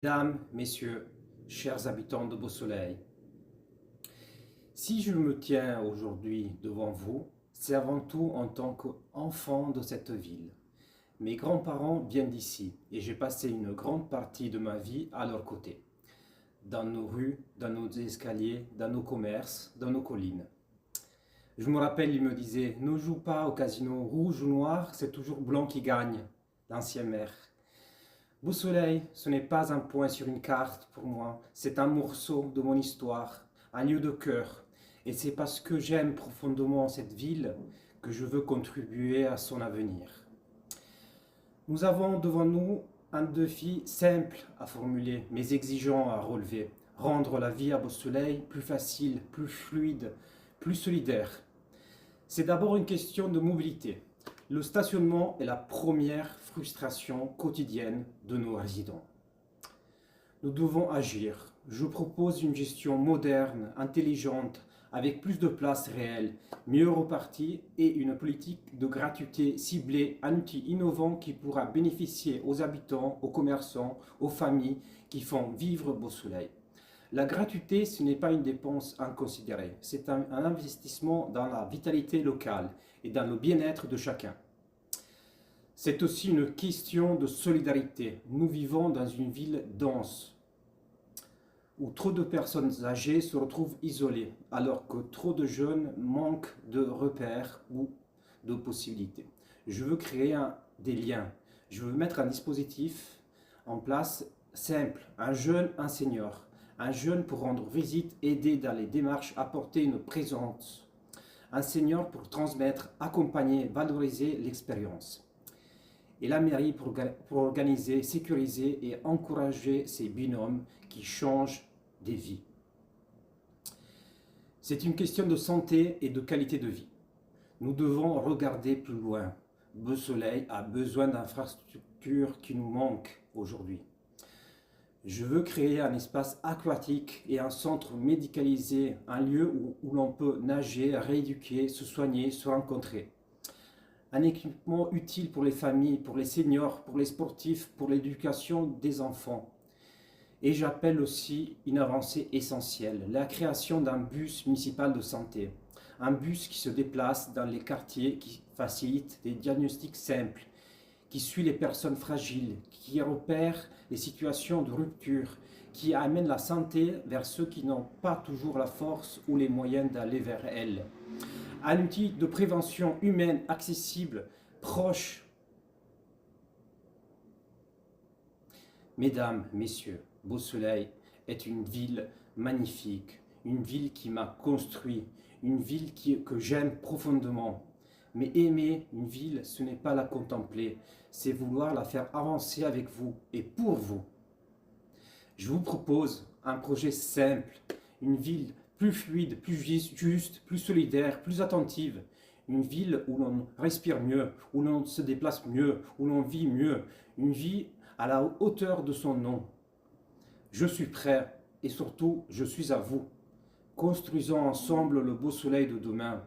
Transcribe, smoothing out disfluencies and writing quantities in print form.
Mesdames, Messieurs, chers habitants de Beausoleil, si je me tiens aujourd'hui devant vous, c'est avant tout en tant qu'enfant de cette ville. Mes grands-parents viennent d'ici et j'ai passé une grande partie de ma vie à leur côté, dans nos rues, dans nos escaliers, dans nos commerces, dans nos collines. Je me rappelle, ils me disaient « Ne joue pas au casino rouge ou noir, c'est toujours blanc qui gagne », l'ancien maire. Beausoleil, ce n'est pas un point sur une carte pour moi, c'est un morceau de mon histoire, un lieu de cœur. Et c'est parce que j'aime profondément cette ville que je veux contribuer à son avenir. Nous avons devant nous un défi simple à formuler, mais exigeant à relever. Rendre la vie à Beausoleil plus facile, plus fluide, plus solidaire. C'est d'abord une question de mobilité. Le stationnement est la première frustration quotidienne de nos résidents. Nous devons agir. Je propose une gestion moderne, intelligente, avec plus de place réelle, mieux repartie et une politique de gratuité ciblée, un outil innovant qui pourra bénéficier aux habitants, aux commerçants, aux familles qui font vivre Beausoleil. La gratuité, ce n'est pas une dépense inconsidérée, c'est un investissement dans la vitalité locale et dans le bien-être de chacun. C'est aussi une question de solidarité. Nous vivons dans une ville dense, où trop de personnes âgées se retrouvent isolées, alors que trop de jeunes manquent de repères ou de possibilités. Je veux créer des liens. Je veux mettre un dispositif en place simple, un jeune, un senior. Un jeune pour rendre visite, aider dans les démarches, apporter une présence. Un senior pour transmettre, accompagner, valoriser l'expérience. Et la mairie pour organiser, sécuriser et encourager ces binômes qui changent des vies. C'est une question de santé et de qualité de vie. Nous devons regarder plus loin. Beausoleil a besoin d'infrastructures qui nous manquent aujourd'hui. Je veux créer un espace aquatique et un centre médicalisé, un lieu où l'on peut nager, rééduquer, se soigner, se rencontrer. Un équipement utile pour les familles, pour les seniors, pour les sportifs, pour l'éducation des enfants. Et j'appelle aussi une avancée essentielle, la création d'un bus municipal de santé. Un bus qui se déplace dans les quartiers, qui facilite des diagnostics simples, qui suit les personnes fragiles, qui repère les situations de rupture, qui amène la santé vers ceux qui n'ont pas toujours la force ou les moyens d'aller vers elle. Un outil de prévention humaine accessible, proche. Mesdames, Messieurs, Beausoleil est une ville magnifique, une ville qui m'a construit, une ville que j'aime profondément. Mais aimer une ville, ce n'est pas la contempler, c'est vouloir la faire avancer avec vous et pour vous. Je vous propose un projet simple, une ville plus fluide, plus juste, plus solidaire, plus attentive. Une ville où l'on respire mieux, où l'on se déplace mieux, où l'on vit mieux. Une vie à la hauteur de son nom. Je suis prêt et surtout, je suis à vous. Construisons ensemble le Beausoleil de demain.